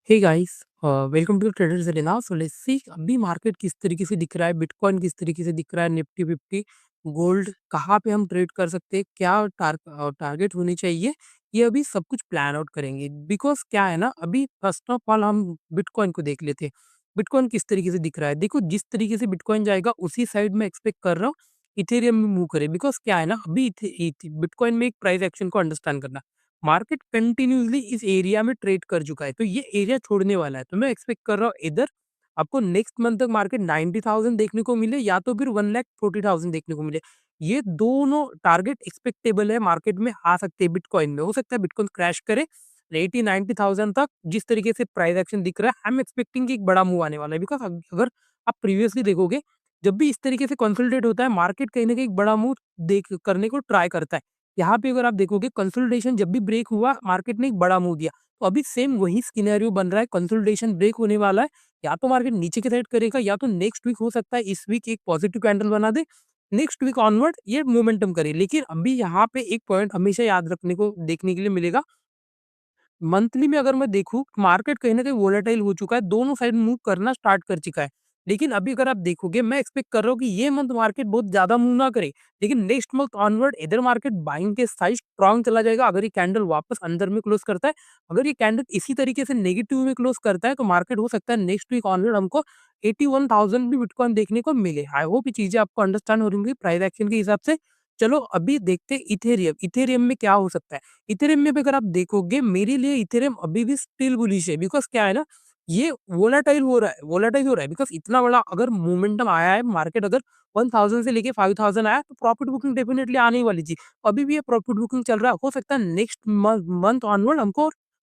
Hey guys, welcome to Traders Arena. So let's see अभी market किस तरीके से दिख रहा है, बिटकॉइन किस तरीके से दिख रहा है, निफ्टी फिफ्टी, गोल्ड कहाँ पे हम ट्रेड कर सकते हैं, क्या टारगेट होनी चाहिए। ये अभी सब कुछ प्लान आउट करेंगे। बिकॉज क्या है ना, अभी फर्स्ट ऑफ ऑल हम बिटकॉइन को देख लेते हैं। बिटकॉइन किस तरीके से दिख रहा है, देखो जिस तरीके से बिटकॉइन जाएगा उसी साइड में एक्सपेक्ट कर रहा हूँ इथेरियम में मूव करे। बिकॉज क्या है ना, अभी बिटकॉइन में एक प्राइस एक्शन को अंडरस्टैंड करना। मार्केट कंटिन्यूअसली इस एरिया में ट्रेड कर चुका है, तो ये एरिया छोड़ने वाला है। तो मैं एक्सपेक्ट कर रहा हूँ इधर आपको नेक्स्ट मंथ तक मार्केट 90,000 देखने को मिले, या तो फिर 1,40,000 देखने को मिले। ये दोनों टारगेट एक्सपेक्टेबल है, मार्केट में आ सकते हैं। बिटकॉइन में हो सकता है बिटकॉइन क्रैश करे 80-90,000 तक। जिस तरीके से प्राइस एक्शन दिख रहा है, आई एम एक्सपेक्टिंग कि एक बड़ा मूव आने वाला है। बिकॉज अगर आप प्रीवियसली देखोगे, जब भी इस तरीके से कंसोलिडेट होता है, मार्केट कहीं ना कहीं एक बड़ा मूव देख करने को ट्राई करता है। यहाँ पे अगर आप देखोगे, कंसोलिडेशन जब भी ब्रेक हुआ, मार्केट ने एक बड़ा मूव दिया। तो अभी सेम वही सिनेरियो बन रहा है, कंसोलिडेशन ब्रेक होने वाला है। या तो मार्केट नीचे की साइड करेगा, या तो नेक्स्ट वीक हो सकता है इस वीक एक पॉजिटिव कैंडल बना दे, नेक्स्ट वीक ऑनवर्ड ये मोमेंटम करे। लेकिन अभी यहाँ पे एक पॉइंट हमेशा याद रखने को देखने के लिए मिलेगा। मंथली में अगर मैं देखूँ, मार्केट कहीं न कहीं वोलेटाइल हो चुका है, दोनों साइड मूव करना स्टार्ट कर चुका है। लेकिन अभी अगर आप देखोगे, मैं एक्सपेक्ट कर रहा हूँ कि ये मंथ मार्केट बहुत ज़्यादा मूव ना करे, लेकिन नेक्स्ट मंथ ऑनवर्ड इधर मार्केट बाइंग के साइड स्ट्रॉन्ग चला जाएगा। अगर ये कैंडल वापस अंदर में क्लोज़ करता है, अगर ये कैंडल इसी तरीके से नेगेटिव में क्लोज़ करता है, तो मार्केट हो सकता है नेक्स्ट वीक ऑनवर्ड हमको 81,000 भी बिटकॉइन देखने को मिले। आई होप ये चीज़ें आपको अंडरस्टैंड हो रही होंगी प्राइस एक्शन के हिसाब से। चलो अभी देखते हैं इथेरियम। इथेरियम में क्या हो सकता है? इथेरियम में भी अगर आप देखोगे, मेरे लिए इथेरियम अभी भी स्टिल बुलिश है। बिकॉज़ क्या है ना, ये वोलेटाइल हो रहा है। बिकॉज़ इतना बड़ा अगर मोमेंटम आया है, मार्केट अगर 1000 से लेके 5000 आया, तो प्रॉफिट बुकिंग डेफिनिटली आने ही वाली थी। अभी भी ये प्रॉफिट बुकिंग चल रहा है। हो सकता है नेक्स्ट मंथ ऑनवर्ड हमको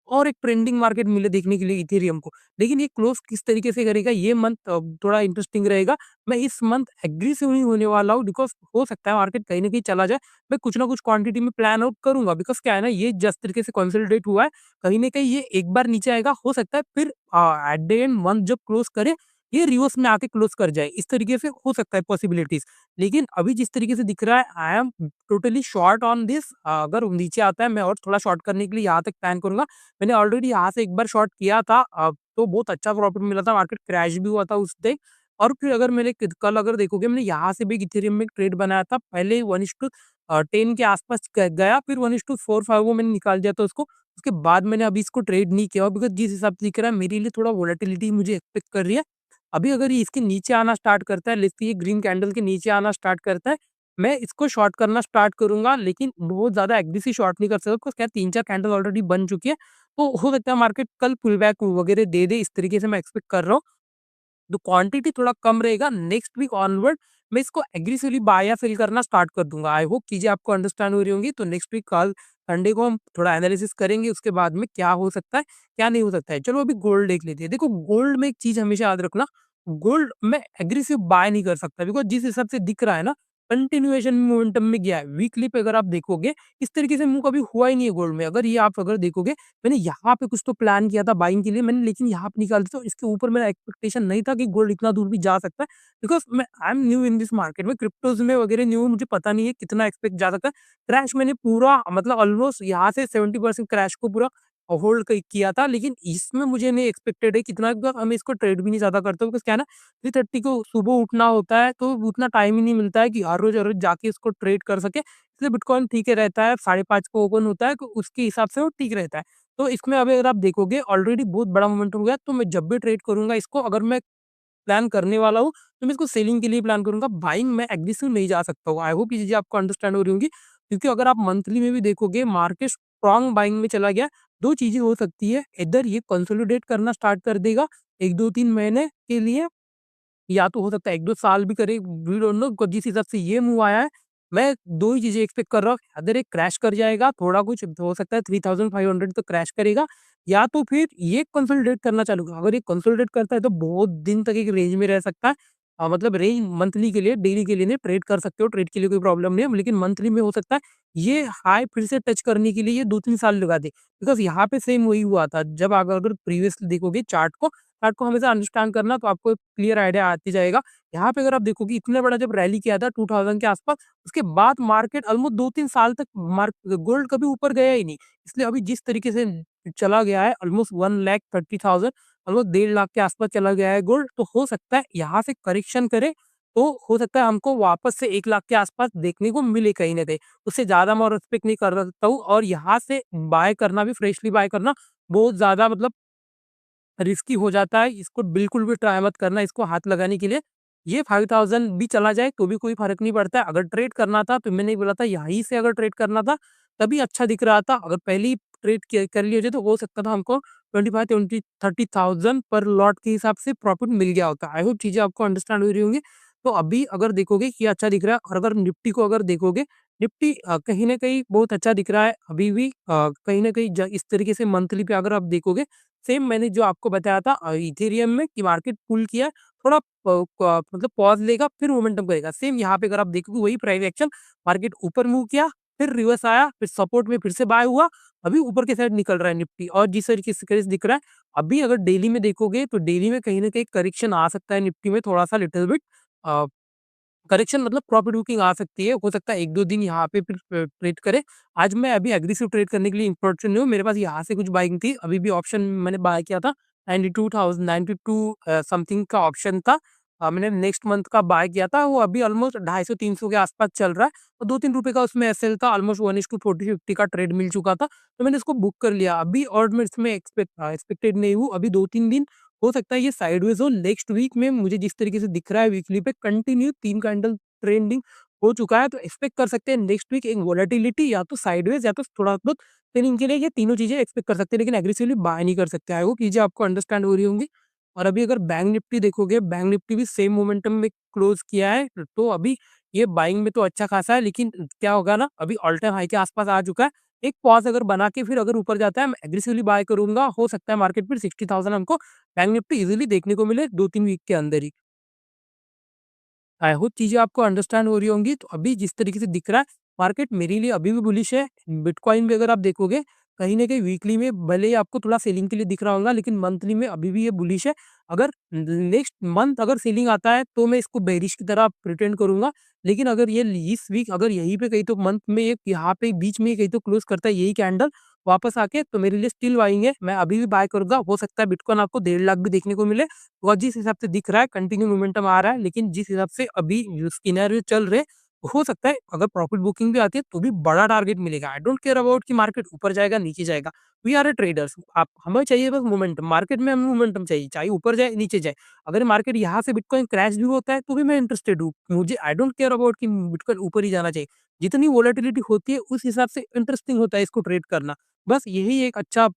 और एक ट्रेंडिंग मार्केट मिले देखने के लिए इथेरियम को। लेकिन ये क्लोज़ किस तरीके से करेगा, ये मंथ थोड़ा इंटरेस्टिंग रहेगा। मैं इस मंथ एग्रेसिव नहीं होने वाला हूँ, बिकॉज़ हो सकता है मार्केट कहीं न कहीं चला जाए। मैं कुछ ना कुछ क्वांटिटी में प्लान आउट करूँगा। बिकॉज़ क्या है ना, ये जिस तरीके से कंसोलिडेट हुआ है, कहीं न कहीं ये एक बार नीचे आएगा, हो सकता है फिर एट द एंड मंथ जब क्लोज़ करे, ये रिवर्स में आके क्लोज़ कर जाए। इस तरीके से हो सकता है पॉसिबिलिटीज़। लेकिन अभी जिस तरीके से दिख रहा है, I am totally short on this. अगर नीचे आता है, मैं और थोड़ा शॉर्ट करने के लिए यहाँ तक प्लान करूँगा। मैंने ऑलरेडी यहाँ से एक बार शॉर्ट किया था, तो बहुत अच्छा प्रॉफिट मिला था, मार्केट क्रैश भी हुआ था उस डे। और फिर अगर मैंने कल अगर देखोगे, मैंने यहाँ से भी इथेरियम में ट्रेड बनाया था। पहले 1:10 के आसपास गया, फिर 1:4-5 वो मैंने निकाल दिया था उसको। उसके बाद मैंने अभी इसको ट्रेड नहीं किया, बिकॉज जिस हिसाब से दिख रहा है, मेरे लिए थोड़ा वोलेटिलिटी मुझे एक्सपेक्ट कर रही है। अभी अगर ये इसके नीचे आना स्टार्ट करता है, लेट्स से ये ग्रीन कैंडल के नीचे आना स्टार्ट करता है, मैं इसको शॉर्ट करना स्टार्ट करूंगा। लेकिन बहुत ज्यादा एग्रेसिव शॉर्ट नहीं कर सकता, बिकॉज क्या 3-4 कैंडल ऑलरेडी बन चुकी है। तो हो सकता है मार्केट कल पुल बैक वगैरह दे दे, इस तरीके से मैं एक्सपेक्ट कर रहा हूँ। तो क्वांटिटी थोड़ा कम रहेगा, नेक्स्ट वीक ऑनवर्ड मैं इसको एग्रेसिवली बाय या सेल करना स्टार्ट कर दूंगा। आई होप चीजें आपको अंडरस्टैंड हो रही होंगी। तो नेक्स्ट वीक कल संडे को हम थोड़ा एनालिसिस करेंगे, उसके बाद में क्या हो सकता है, क्या नहीं हो सकता है। चलो अभी गोल्ड देख लेते हैं। देखो गोल्ड में एक चीज हमेशा याद रखना, गोल्ड में एग्रेसिव बाय नहीं कर सकता। बिकॉज जिस हिसाब से दिख रहा है ना, कंटिन्यूएशन मोमेंटम में गया है। वीकली पे अगर आप देखोगे, इस तरीके से मूव कभी हुआ ही नहीं है गोल्ड में। अगर ये आप अगर देखोगे, मैंने यहाँ पे कुछ तो प्लान किया था बाइंग के लिए मैंने, लेकिन यहाँ पे निकाल दिया। तो इसके ऊपर मेरा एक्सपेक्टेशन नहीं था कि गोल्ड इतना दूर भी जा सकता है। बिकॉज मैं I am new in this market में, क्रिप्टोज में वगैरह न्यू, मुझे पता नहीं है कितना एक्सपेक्ट जा सकता है। क्रैश मैंने पूरा मतलब ऑलमोस्ट यहाँ से 70% क्रैश को पूरा होल्ड किया था। लेकिन इसमें मुझे नहीं एक्सपेक्टेड है कितना, हमें इसको ट्रेड भी नहीं ज्यादा करते, बिकॉज क्या है ना, 3:30 को सुबह उठना होता है, तो उतना टाइम ही नहीं मिलता है कि हर रोज जाके इसको ट्रेड कर सके। इसलिए बिटकॉइन ठीक है रहता है, 5:30 को ओपन होता है, तो उसके हिसाब से वो ठीक रहता है। तो इसमें अभी अगर आप देखोगे, ऑलरेडी बहुत बड़ा मोमेंटम हो गया। तो मैं जब भी ट्रेड करूंगा इसको, अगर मैं प्लान करने वाला हूँ, तो मैं इसको सेलिंग के लिए प्लान करूंगा, बाइंग में एग्रेसिव नहीं जा सकता हूँ। आई होप ये चीजें आपको अंडरस्टैंड हो रही होंगी। क्योंकि अगर आप मंथली में भी देखोगे, मार्केट स्ट्रॉन्ग बाइंग में चला गया। दो चीजें हो सकती है, इधर ये कंसोलिडेट करना स्टार्ट कर देगा 1-2-3 महीने के लिए, या तो हो सकता है 1-2 साल भी करे, वी डोंट नो। जिस हिसाब से ये मूव आया है, मैं 2 ही चीज़ें एक्सपेक्ट कर रहा हूँ। अगर एक क्रैश कर जाएगा, थोड़ा कुछ हो सकता है 3500 तो क्रैश करेगा, या तो फिर ये कंसोलिडेट करना चालू करेगा। अगर ये कंसोलिडेट करता है, तो बहुत दिन तक एक रेंज में रह सकता है। मतलब रेंज मंथली के लिए, डेली के लिए नहीं, ट्रेड कर सकते हो, ट्रेड के लिए कोई प्रॉब्लम नहीं है। लेकिन मंथली में हो सकता है ये हाई फिर से टच करने के लिए ये 2-3 साल लगा दे। बिकॉज़ यहाँ पे सेम वही हुआ था। जब आप अगर प्रीवियसली देखोगे चार्ट को हमेशा अंडरस्टैंड करना, तो आपको एक क्लियर आइडिया आती जाएगा। यहाँ पे अगर आप देखोगे, इतना बड़ा जब रैली किया था 2000 के आसपास, उसके बाद मार्केट ऑलमोस्ट 2-3 साल तक गोल्ड कभी ऊपर गया ही नहीं। इसलिए अभी जिस तरीके से चला गया है ऑलमोस्ट 1,30,000 ऑलमोस्ट 1,50,000 के आसपास चला गया है गोल्ड। तो हो सकता है यहाँ से करेक्शन करे, तो हो सकता है हमको वापस से 1,00,000 के आसपास देखने को मिले कहीं न कहीं। उससे ज़्यादा मैं और एक्सपेक्ट नहीं कर सकता हूँ और यहाँ से बाय करना भी फ्रेशली बाय करना बहुत ज़्यादा मतलब रिस्की हो जाता है, इसको बिल्कुल भी ट्राई मत करना इसको हाथ लगाने के लिए। ये 5,000 भी चला जाए तो भी कोई फ़र्क नहीं पड़ता है। अगर ट्रेड करना था तो मैंने बोला था यहीं से अगर ट्रेड करना था, तभी अच्छा दिख रहा था। अगर पहले ही ट्रेड किया कर लिए होते तो हो सकता था हमको 25 20 30,000 पर लॉट के हिसाब से प्रॉफ़िट मिल गया होता। आई होप चीज़ें आपको अंडरस्टैंड हो रही होंगी। तो अभी अगर देखोगे कि अच्छा दिख रहा है और अगर निफ्टी को अगर देखोगे, निफ्टी कहीं न कहीं बहुत अच्छा दिख रहा है अभी भी कहीं न कहीं इस तरीके से मंथली पे अगर आप देखोगे सेम मैंने जो आपको बताया था इथेरियम में कि मार्केट पुल किया है, थोड़ा मतलब पॉज़ लेगा फिर मोमेंटम करेगा। सेम यहाँ पे अगर आप देखोगे वही प्राइस एक्शन मार्केट ऊपर मूव किया, फिर रिवर्स आया, फिर सपोर्ट में फिर से बाय हुआ, अभी ऊपर की साइड निकल रहा है निफ्टी और जिस तरीके से केस दिख रहा है, अभी अगर डेली में देखोगे तो डेली में कहीं न कहीं करेक्शन आ सकता है निफ्टी में थोड़ा-सा लिटिल बिट अ करेक्शन मतलब प्रॉफिट बुकिंग आ सकती है, हो सकता है 1-2 दिन यहाँ पे फिर ट्रेड करे। आज मैं अभी एग्रेसिव ट्रेड करने के लिए इंपॉर्टेंट नहीं हूँ, मेरे पास यहाँ से कुछ बाइंग थी, अभी भी ऑप्शन मैंने बाय किया था 92,092 समथिंग का ऑप्शन था। मैंने नेक्स्ट मंथ का बाय किया था, वो अभी ऑलमोस्ट 250-300 के आसपास चल रहा है और ₹2-3 का उसमें एसएल था, ऑलमोस्ट 1:40-50 का ट्रेड मिल चुका था, तो मैंने इसको बुक कर लिया। अभी और मैं इसमें एक्सपेक्टेड नहीं हूँ, अभी 2-3 दिन हो सकता है ये साइडवेज़ हो, नेक्स्ट वीक में मुझे जिस तरीके से दिख रहा है वीकली पे कंटिन्यू 3 कैंडल ट्रेंडिंग हो चुका है, तो एक्सपेक्ट कर सकते हैं नेक्स्ट वीक एक वोलेटिलिटी या तो साइडवेज या तो थोड़ा बहुत सेलिंग के लिए ये तीनों चीज़ें एक्सपेक्ट कर सकते हैं, लेकिन एग्रेसिवली बाय नहीं कर सकते। आई होप चीज़ें आपको अंडरस्टैंड हो रही होंगी। और अभी अगर बैंक निफ्टी देखोगे, बैंक निफ्टी भी सेम मोमेंटम में क्लोज़ किया है, तो अभी ये बाइंग में तो अच्छा खासा है, लेकिन क्या होगा ना, अभी ऑल टाइम हाई के आसपास आ चुका है। एक पॉज़ अगर बना के फिर अगर ऊपर जाता है, मैं एग्रेसिवली बाय करूँगा, हो सकता है मार्केट फिर 60,000 हमको बैंक निफ्टी ईज़िली देखने को मिले 2-3 वीक के अंदर ही। आई होप चीज़ें आपको अंडरस्टैंड हो रही होंगी। तो अभी जिस तरीके से दिख रहा है, मार्केट मेरे लिए अभी भी बुलिश है। बिटकॉइन भी अगर आप देखोगे, कहीं न कहीं वीकली में भले ही आपको थोड़ा सेलिंग के लिए दिख रहा होगा, लेकिन मंथली में अभी भी ये बुलिश है। अगर नेक्स्ट मंथ अगर सेलिंग आता है, तो मैं इसको बेयरिश की तरह प्रिटेंड करूँगा। लेकिन अगर ये इस वीक अगर यहीं पे कहीं तो मंथ में एक यहाँ पे बीच में कहीं तो क्लोज़ करता है यही कैंडल वापस आके, तो मेरे लिए स्टिल बाइंग है। मैं अभी भी बाय करूँगा। हो सकता है बिटकॉइन आपको 1,50,000 भी देखने को मिले। और जिस हिसाब से दिख रहा है कंटिन्यू मोमेंटम आ रहा है, लेकिन जिस हिसाब से अभी सिनेरियो चल रहे, हो सकता है अगर प्रॉफिट बुकिंग भी आती है तो भी बड़ा टारगेट मिलेगा। आई डोंट केयर अबाउट कि मार्केट ऊपर जाएगा, नीचे जाएगा। We are a traders. आप हमें चाहिए बस मोमेंटम, मार्केट में हमें मोमेंटम चाहिए, चाहे ऊपर जाए, नीचे जाए। अगर मार्केट यहाँ से बिटकॉइन क्रैश भी होता है तो भी मैं इंटरेस्टेड हूँ। मुझे आई डोंट केयर अबाउट कि बिटकॉइन ऊपर ही जाना चाहिए। जितनी वोलेटिलिटी होती है उस हिसाब से इंटरेस्टिंग होता है इसको ट्रेड करना। बस यही एक अच्छा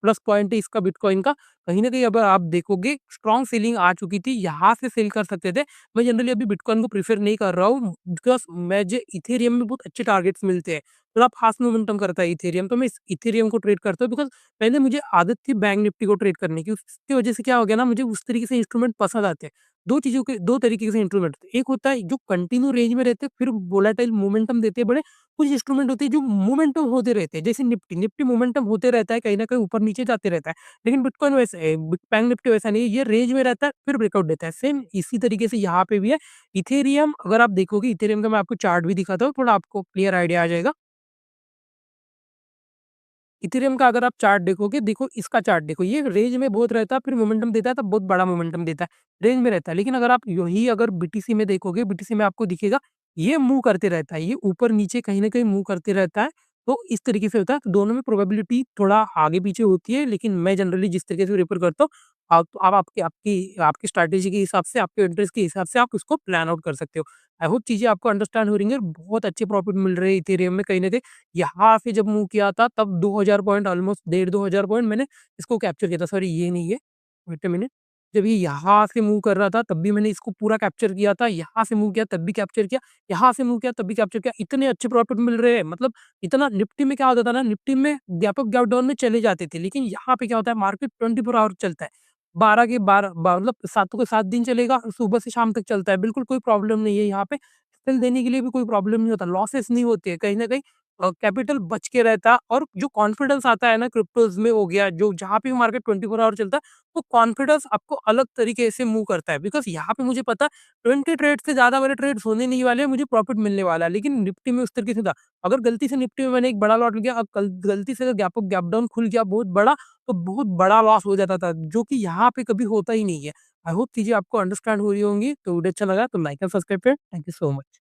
प्लस पॉइंट है इसका बिटकॉइन का। कहीं न कहीं अगर आप देखोगे स्ट्रॉन्ग सेलिंग आ चुकी थी, यहाँ से सेल कर सकते थे। मैं जनरली अभी बिटकॉइन को प्रेफ़र नहीं कर रहा हूँ बिकॉज़ मुझे इथेरियम में बहुत अच्छे टारगेट्स मिलते हैं। थोड़ा फ़ास्ट मोमेंटम करता है इथेरियम, तो मैं इस इथेरियम को ट्रेड करता हूँ बिकॉज़ पहले मुझे आदत थी बैंक निफ्टी को ट्रेड करने की। उसकी वजह से क्या हो गया ना, मुझे उस तरीके से इंस्ट्रूमेंट पसंद आते हैं। 2 चीज़ों के 2 तरीके से इंस्ट्रूमेंट होते हैं। एक होता है जो कंटिन्यू रेंज में रहते हैं, फिर वोलेटाइल मोमेंटम देते हैं बड़े। कुछ इंस्ट्रूमेंट होते हैं जो मोमेंटम होते रहते हैं, जैसे निफ्टी, निफ्टी मोमेंटम होते रहता है, कहीं न कहीं ऊपर-नीचे जाते रहता है। लेकिन बिटकॉइन वैसे बैंक निफ्टी वैसा नहीं है, ये रेंज में रहता है फिर ब्रेकआउट देता है। सेम इसी तरीके से यहाँ पे भी है। इथेरियम अगर आप देखोगे, इथेरियम का मैं आपको चार्ट भी दिखाता हूँ, थोड़ा आपको क्लियर आइडिया आ जाएगा। इथेरियम का अगर आप चार्ट देखोगे, देखो इसका चार्ट देखो, ये रेंज में बहुत रहता है, फिर मोमेंटम देता है, तब बहुत बड़ा मोमेंटम देता है, रेंज में रहता है। लेकिन अगर आप यही अगर बीटीसी में देखोगे, बीटीसी में आपको दिखेगा, ये मूव करते रहता है, ये ऊपर-नीचे कहीं न कहीं मूव करते रहता है। तो इस तरीके से होता है, तो दोनों में प्रोबेबिलिटी थोड़ा आगे-पीछे होती है, लेकिन मैं जनरली जिस तरीके से रेफर करता हूँ, आप आपकी आपकी आपकी स्ट्रैटेजी के हिसाब से, आपके इंटरेस्ट के हिसाब से आप उसको प्लान आउट कर सकते हो। आई होप चीज़ें आपको अंडरस्टैंड हो रही हैं, बहुत अच्छे प्रॉफिट मिल रहे हैं इथेरियम में कहीं न कहीं। यहाँ से जब मूव किया था तब 2000 पॉइंट ऑलमोस्ट डेढ़ 2000 पॉइंट मैंने इसको कैप्चर किया था। सॉरी ये नहीं है, वेट अ मिनट। जब ये यहाँ से मूव कर रहा था तब भी मैंने इसको पूरा कैप्चर किया था। यहाँ से मूव किया तब भी कैप्चर किया, यहाँ से मूव किया तब भी कैप्चर किया। इतने अच्छे प्रॉफिट मिल रहे हैं, मतलब इतना निफ्टी में क्या होता था ना, निफ्टी में गैप अप गैप डाउन में चले जाते थे। लेकिन यहाँ पे क्या होता है, मार्केट 24 आवर चलता है। 12 के 12 मतलब 7 के 7 दिन चलेगा और सुबह से शाम तक चलता है। बिल्कुल कोई प्रॉब्लम नहीं है यहाँ पे। सेल देने के लिए भी कोई प्रॉब्लम नहीं होता, लॉसेस नहीं होते हैं कहीं न कहीं। कैपिटल बच के रहता और जो कॉन्फिडेंस आता है ना क्रिप्टोज़ में हो गया, जो जहाँ पे भी मार्केट 24 आवर चलता है, तो कॉन्फिडेंस आपको अलग तरीके से मूव करता है। बिकॉज़ यहाँ पे मुझे पता है 20 ट्रेड से ज़्यादा मेरे ट्रेड्स होने नहीं वाले हैं, मुझे प्रॉफिट मिलने वाला है। लेकिन निफ्टी में उस तरीके से था। अगर गलती से निफ्टी में मैंने एक बड़ा लॉट लिया, अब कल गलती से अगर गैप अप गैप डाउन खुल गया बहुत बड़ा, तो बहुत बड़ा लॉस हो जाता था, जो कि यहाँ पे कभी होता ही नहीं है। आई होप चीज़ें आपको अंडरस्टैंड हो रही होंगी। तो वीडियो अच्छा लगा तो लाइक एंड सब्सक्राइब करें। Thank you so much.